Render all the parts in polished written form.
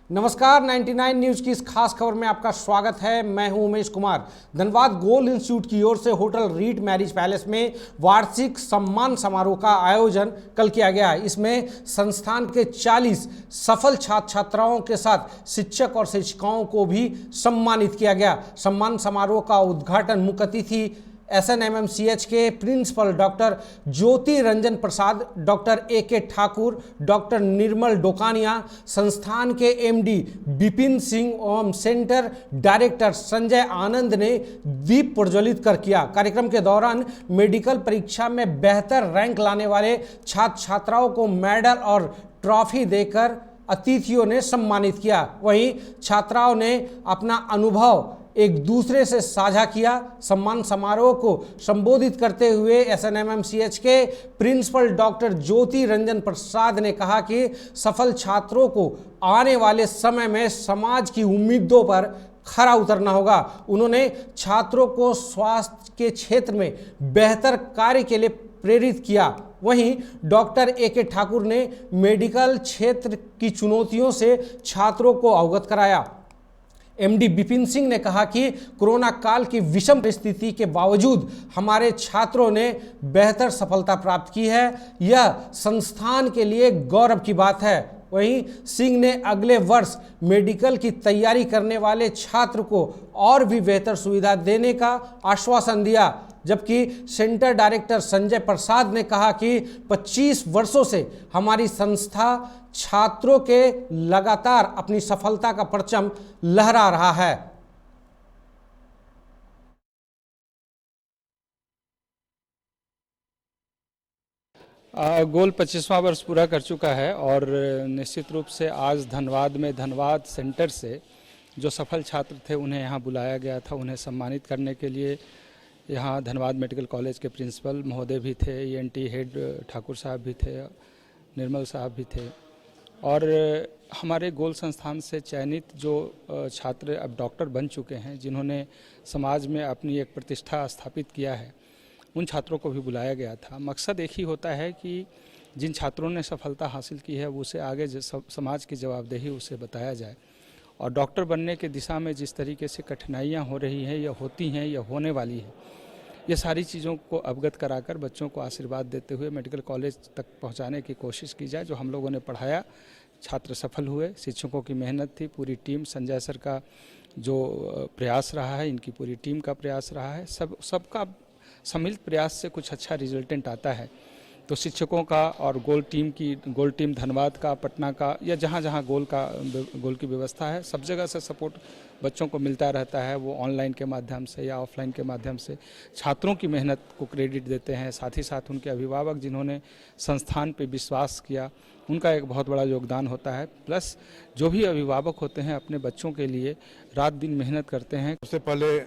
नमस्कार, 99 न्यूज की इस खास खबर में आपका स्वागत है। मैं हूं उमेश कुमार। धनबाद गोल्ड इंस्टीट्यूट की ओर से होटल रीट मैरिज पैलेस में वार्षिक सम्मान समारोह का आयोजन कल किया गया। इसमें संस्थान के 40 सफल छात्र छात्राओं के साथ शिक्षक और शिक्षिकाओं को भी सम्मानित किया गया। सम्मान समारोह का उद्घाटन मुख्य अतिथि SNMMCH के प्रिंसिपल डॉक्टर ज्योति Ranjan Prasad, doctor AK Thakur, doctor निर्मल डोकानिया, संस्थान के MD विपिन सिंह एवं सेंटर डायरेक्टर संजय आनंद ने दीप प्रज्वलित कर किया। कार्यक्रम के दौरान मेडिकल परीक्षा में बेहतर रैंक लाने वाले छात्र छात्राओं को मेडल और ट्रॉफी देकर अतिथियों ने सम्मानित किया। वहीं छात्राओं ने अपना अनुभव एक दूसरे से साझा किया। सम्मान समारोह को संबोधित करते हुए SNMMCH के प्रिंसिपल डॉक्टर ज्योति रंजन प्रसाद ने कहा कि सफल छात्रों को आने वाले समय में समाज की उम्मीदों पर खरा उतरना होगा। उन्होंने छात्रों को स्वास्थ्य के क्षेत्र में बेहतर कार्य के लिए प्रेरित किया। वहीं डॉक्टर AK ठाकुर ने मेडिकल क्षेत्र की चुनौतियों से छात्रों को अवगत कराया। MD विपिन सिंह ने कहा कि कोरोना काल की विषम परिस्थिति के बावजूद हमारे छात्रों ने बेहतर सफलता प्राप्त की है। यह संस्थान के लिए गौरव की बात है। वहीं सिंह ने अगले वर्ष मेडिकल की तैयारी करने वाले छात्र को और भी बेहतर सुविधा देने का आश्वासन दिया। जबकि सेंटर डायरेक्टर संजय प्रसाद ने कहा कि 25 वर्षों से हमारी संस्था छात्रों के लगातार अपनी सफलता का परचम लहरा रहा है। गोल 25वां वर्ष पूरा कर चुका है और निश्चित रूप से आज धनबाद में धनबाद सेंटर से जो सफल छात्र थे उन्हें यहाँ बुलाया गया था। उन्हें सम्मानित करने के लिए यहाँ धनबाद मेडिकल कॉलेज के प्रिंसिपल महोदय भी थे, ENT हेड ठाकुर साहब भी थे, निर्मल साहब भी थे और हमारे गोल संस्थान से चयनित जो छात्र अब डॉक्टर बन चुके हैं, जिन्होंने समाज में अपनी एक प्रतिष्ठा स्थापित किया है, उन छात्रों को भी बुलाया गया था। मकसद एक ही होता है कि जिन छात्रों ने सफलता हासिल की है उसे आगे समाज की जवाबदेही उसे बताया जाए और डॉक्टर बनने के दिशा में जिस तरीके से कठिनाइयाँ हो रही हैं या होती हैं या होने वाली हैं, ये सारी चीज़ों को अवगत कराकर बच्चों को आशीर्वाद देते हुए मेडिकल कॉलेज तक पहुंचाने की कोशिश की जाए। जो हम लोगों ने पढ़ाया, छात्र सफल हुए, शिक्षकों की मेहनत थी, पूरी टीम, संजय सर का जो प्रयास रहा है, इनकी पूरी टीम का प्रयास रहा है, सबका सम्मिलित प्रयास से कुछ अच्छा रिजल्टेंट आता है। तो शिक्षकों का और गोल टीम धनबाद का, पटना का या जहाँ जहाँ गोल की व्यवस्था है, सब जगह से सपोर्ट बच्चों को मिलता रहता है। वो ऑनलाइन के माध्यम से या ऑफलाइन के माध्यम से छात्रों की मेहनत को क्रेडिट देते हैं। साथ ही साथ उनके अभिभावक जिन्होंने संस्थान पे विश्वास किया, उनका एक बहुत बड़ा योगदान होता है। प्लस जो भी अभिभावक होते हैं अपने बच्चों के लिए रात दिन मेहनत करते हैं। सबसे पहले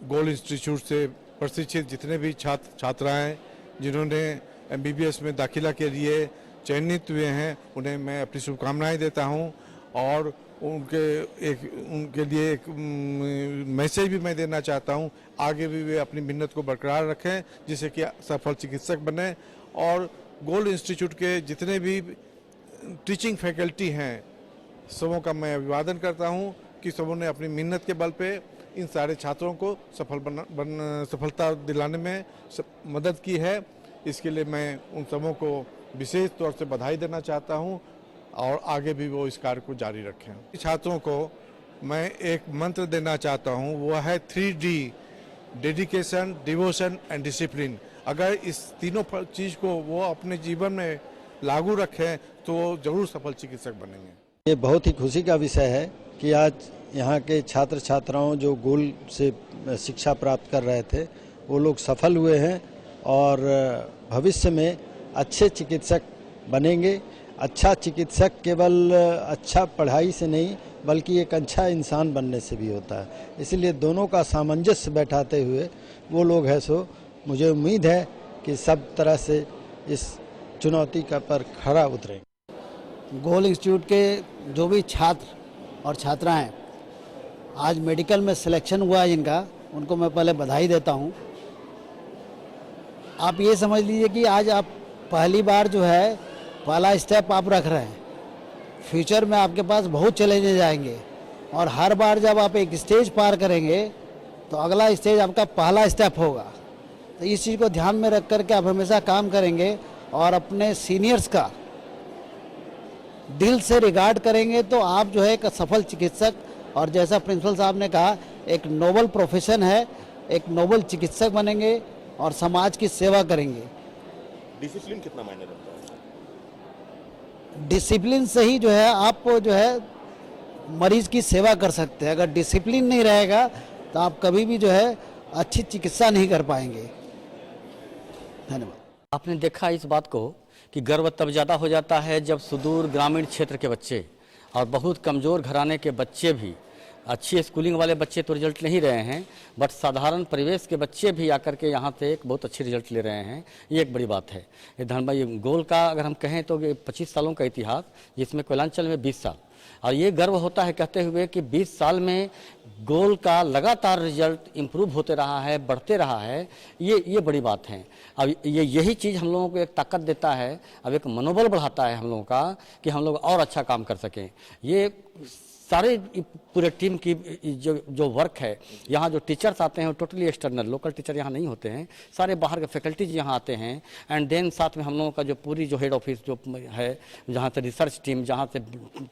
गोल्ड इंस्टीट्यूट से प्रशिक्षित जितने भी छात्र छात्राएँ जिन्होंने MBBS में दाखिला के लिए चयनित हुए हैं, उन्हें मैं अपनी शुभकामनाएं देता हूं और उनके लिए एक मैसेज भी मैं देना चाहता हूं। आगे भी वे अपनी मेहनत को बरकरार रखें जिससे कि सफल चिकित्सक बने। और गोल्ड इंस्टीट्यूट के जितने भी टीचिंग फैकल्टी हैं, सबों का मैं अभिवादन करता हूं कि सबों ने अपनी मेहनत के बल पे इन सारे छात्रों को सफलता दिलाने में मदद की है। इसके लिए मैं उन सबों को विशेष तौर से बधाई देना चाहता हूं और आगे भी वो इस कार्य को जारी रखें। छात्रों को मैं एक मंत्र देना चाहता हूं, वो है 3D, dedication, devotion and discipline. अगर इस तीनों चीज़ को वो अपने जीवन में लागू रखें तो वो जरूर सफल चिकित्सक बनेंगे। ये बहुत ही खुशी का विषय है कि आज यहाँ के छात्र छात्राओं जो गोल से शिक्षा प्राप्त कर रहे थे वो लोग सफल हुए हैं और भविष्य में अच्छे चिकित्सक बनेंगे। अच्छा चिकित्सक केवल अच्छा पढ़ाई से नहीं बल्कि एक अच्छा इंसान बनने से भी होता है। इसलिए दोनों का सामंजस्य बैठाते हुए वो लोग हैं, सो मुझे उम्मीद है कि सब तरह से इस चुनौती का पर खरा उतरेंगे। गोल इंस्टीट्यूट के जो भी छात्र और छात्राएं आज मेडिकल में सिलेक्शन हुआ है जिनका, उनको मैं पहले बधाई देता हूं। आप ये समझ लीजिए कि आज आप पहली बार जो है पहला स्टेप आप रख रहे हैं। फ्यूचर में आपके पास बहुत चैलेंजेस आएंगे और हर बार जब आप एक स्टेज पार करेंगे तो अगला स्टेज आपका पहला स्टेप होगा। तो इस चीज़ को ध्यान में रख करके आप हमेशा काम करेंगे और अपने सीनियर्स का दिल से रिगार्ड करेंगे तो आप जो है एक सफल चिकित्सक, और जैसा प्रिंसिपल साहब ने कहा, एक नोबल प्रोफेशन है, एक नोबल चिकित्सक बनेंगे और समाज की सेवा करेंगे। डिसिप्लिन कितना मायने रखता है? डिसिप्लिन से ही जो है आप जो है मरीज की सेवा कर सकते हैं। अगर डिसिप्लिन नहीं रहेगा तो आप कभी भी जो है अच्छी चिकित्सा नहीं कर पाएंगे। धन्यवाद। आपने देखा इस बात को कि गर्व तब ज़्यादा हो जाता है जब सुदूर ग्रामीण क्षेत्र के बच्चे और बहुत कमज़ोर घराने के बच्चे भी, अच्छी स्कूलिंग वाले बच्चे तो रिजल्ट नहीं रहे हैं, बट साधारण परिवेश के बच्चे भी आकर के यहाँ से एक बहुत अच्छी रिजल्ट ले रहे हैं। ये एक बड़ी बात है। ये धनबाद गोल का अगर हम कहें तो 25 सालों का इतिहास, जिसमें कोयलांचल में 20 साल, और ये गर्व होता है कहते हुए कि 20 साल में गोल का लगातार रिजल्ट इम्प्रूव होते रहा है, बढ़ते रहा है। ये बड़ी बात है। अब यही चीज़ हम लोगों को एक ताकत देता है, अब एक मनोबल बढ़ाता है हम लोगों का कि हम लोग और अच्छा काम कर सकें। ये सारे पूरे टीम की जो वर्क है, यहाँ जो टीचर्स आते हैं वो टोटली एक्सटर्नल, लोकल टीचर यहाँ नहीं होते हैं, सारे बाहर के फैकल्टीज यहाँ आते हैं। एंड देन साथ में हम लोगों का जो पूरी जो हेड ऑफिस जो है, जहाँ से रिसर्च टीम, जहाँ से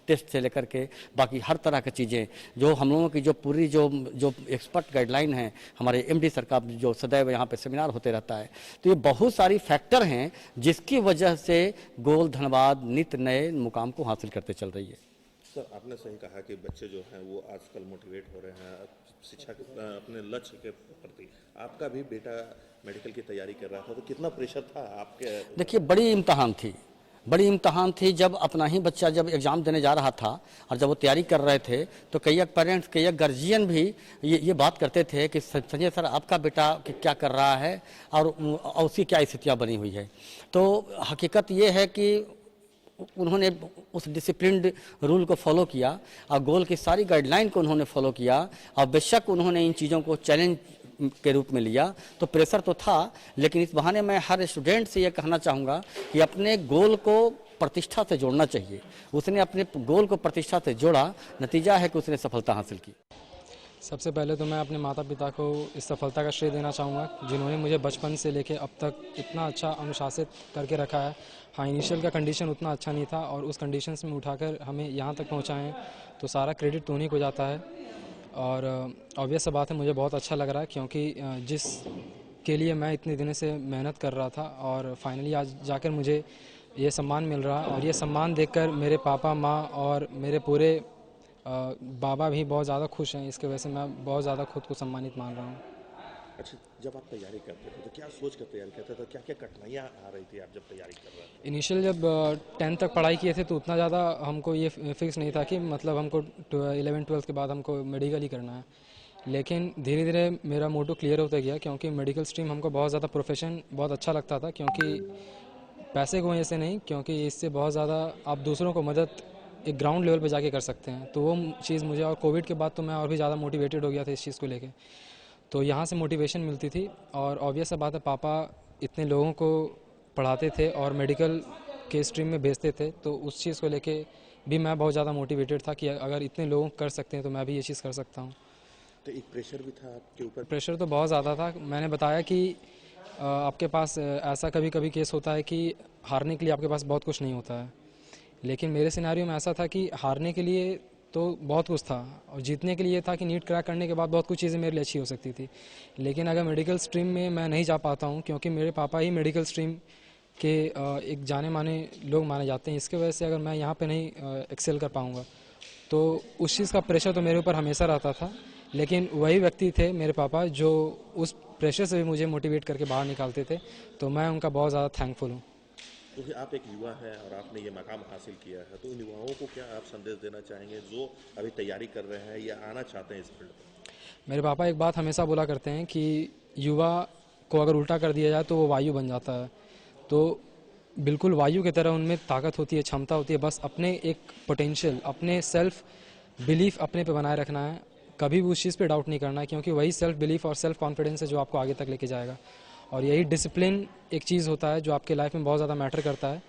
टेस्ट से लेकर के बाकी हर तरह की चीज़ें, जो हम लोगों की जो पूरी जो एक्सपर्ट गाइडलाइन है, हमारे MD सर का जो सदैव यहाँ पे सेमिनार होते रहता है। तो ये बहुत सारी फैक्टर हैं जिसकी वजह से गोल धनबाद नित्य नए मुकाम को हासिल करते चल रही है। सर, आपने सही कहा कि बच्चे जो हैं वो आजकल मोटिवेट हो रहे हैं शिक्षा के अपने लक्ष्य के प्रति। आपका भी बेटा मेडिकल की तैयारी कर रहा था, तो कितना प्रेशर था आपके? देखिए, बड़ी इम्तहान थी जब अपना ही बच्चा जब एग्ज़ाम देने जा रहा था और जब वो तैयारी कर रहे थे तो कई पेरेंट्स, कई गार्जियन भी ये बात करते थे कि संजय सर आपका बेटा क्या कर रहा है और उसकी क्या स्थितियाँ बनी हुई है। तो हकीकत ये है कि उन्होंने उस डिसिप्लिन्ड रूल को फॉलो किया और गोल की सारी गाइडलाइन को उन्होंने फॉलो किया, और बेशक उन्होंने इन चीज़ों को चैलेंज के रूप में लिया। तो प्रेशर तो था, लेकिन इस बहाने मैं हर स्टूडेंट से ये कहना चाहूँगा कि अपने गोल को प्रतिष्ठा से जोड़ना चाहिए। उसने अपने गोल को प्रतिष्ठा से जोड़ा, नतीजा है कि उसने सफलता हासिल की। सबसे पहले तो मैं अपने माता पिता को इस सफलता का श्रेय देना चाहूँगा, जिन्होंने मुझे बचपन से लेकर अब तक इतना अच्छा अनुशासित करके रखा है। हाँ, इनिशियल का कंडीशन उतना अच्छा नहीं था और उस कंडीशंस में उठाकर हमें यहाँ तक पहुँचाएँ, तो सारा क्रेडिट तो उन्हीं को जाता है। और ऑब्वियस सा बात है, मुझे बहुत अच्छा लग रहा है क्योंकि जिस के लिए मैं इतने दिनों से मेहनत कर रहा था और फाइनली आज जाकर मुझे ये सम्मान मिल रहा है। और ये सम्मान देखकर मेरे पापा, माँ और मेरे पूरे बाबा भी बहुत ज़्यादा खुश हैं। इसके वजह से मैं बहुत ज़्यादा खुद को सम्मानित मान रहा हूँ। अच्छा, जब आप तैयारी करते थे तो क्या सोच कर तैयारी करते थे? क्या क्या कठिनाइयाँ आ रही थी आप जब तैयारी कर रहे थे? इनिशियल जब 10th तक पढ़ाई किए थे तो उतना ज़्यादा हमको ये फिक्स नहीं था कि मतलब हमको 11th-12th के बाद हमको मेडिकल ही करना है। लेकिन धीरे धीरे मेरा मोटो क्लियर होता गया, क्योंकि मेडिकल स्ट्रीम हमको बहुत ज़्यादा प्रोफेशन बहुत अच्छा लगता था, क्योंकि पैसे की वजह से नहीं, क्योंकि इससे बहुत ज़्यादा आप दूसरों को मदद एक ग्राउंड लेवल पे जाके कर सकते हैं। तो वो चीज़ मुझे, और कोविड के बाद तो मैं और भी ज़्यादा मोटिवेटेड हो गया था इस चीज़ को लेके। तो यहाँ से मोटिवेशन मिलती थी और ऑब्वियस सा बात है, पापा इतने लोगों को पढ़ाते थे और मेडिकल के स्ट्रीम में भेजते थे, तो उस चीज़ को लेके भी मैं बहुत ज़्यादा मोटिवेटेड था कि अगर इतने लोग कर सकते हैं तो मैं भी ये चीज़ कर सकता हूँ। तो एक प्रेशर भी था आपके ऊपर? प्रेशर तो बहुत ज़्यादा था। मैंने बताया कि आपके पास ऐसा कभी कभी केस होता है कि हारने के लिए आपके पास बहुत कुछ नहीं होता है, लेकिन मेरे सिनेरियो में ऐसा था कि हारने के लिए तो बहुत कुछ था और जीतने के लिए था कि नीट क्रैक करने के बाद बहुत कुछ चीज़ें मेरे लिए अच्छी हो सकती थी। लेकिन अगर मेडिकल स्ट्रीम में मैं नहीं जा पाता हूँ, क्योंकि मेरे पापा ही मेडिकल स्ट्रीम के एक जाने माने लोग माने जाते हैं, इसके वजह से अगर मैं यहाँ पे नहीं एक्सेल कर पाऊँगा तो उस चीज़ का प्रेशर तो मेरे ऊपर हमेशा रहता था। लेकिन वही व्यक्ति थे मेरे पापा जो उस प्रेशर से भी मुझे मोटिवेट करके बाहर निकालते थे, तो मैं उनका बहुत ज़्यादा थैंकफुल हूँ। क्योंकि आप एक युवा हैं और आपने ये मकाम हासिल किया है, तो इन युवाओं को क्या आप संदेश देना चाहेंगे जो अभी तैयारी कर रहे हैं या आना चाहते हैं इस फील्ड में? मेरे पापा एक बात हमेशा बोला करते हैं कि युवा को अगर उल्टा कर दिया जाए तो वो वायु बन जाता है। तो बिल्कुल वायु की तरह उनमें ताकत होती है, क्षमता होती है, बस अपने एक पोटेंशियल, अपने सेल्फ बिलीफ अपने पे बनाए रखना है, कभी भी उस चीज़ पे डाउट नहीं करना है, क्योंकि वही सेल्फ बिलीफ और सेल्फ कॉन्फिडेंस है जो आपको आगे तक लेके जाएगा। और यही डिसिप्लिन एक चीज़ होता है जो आपके लाइफ में बहुत ज़्यादा मैटर करता है।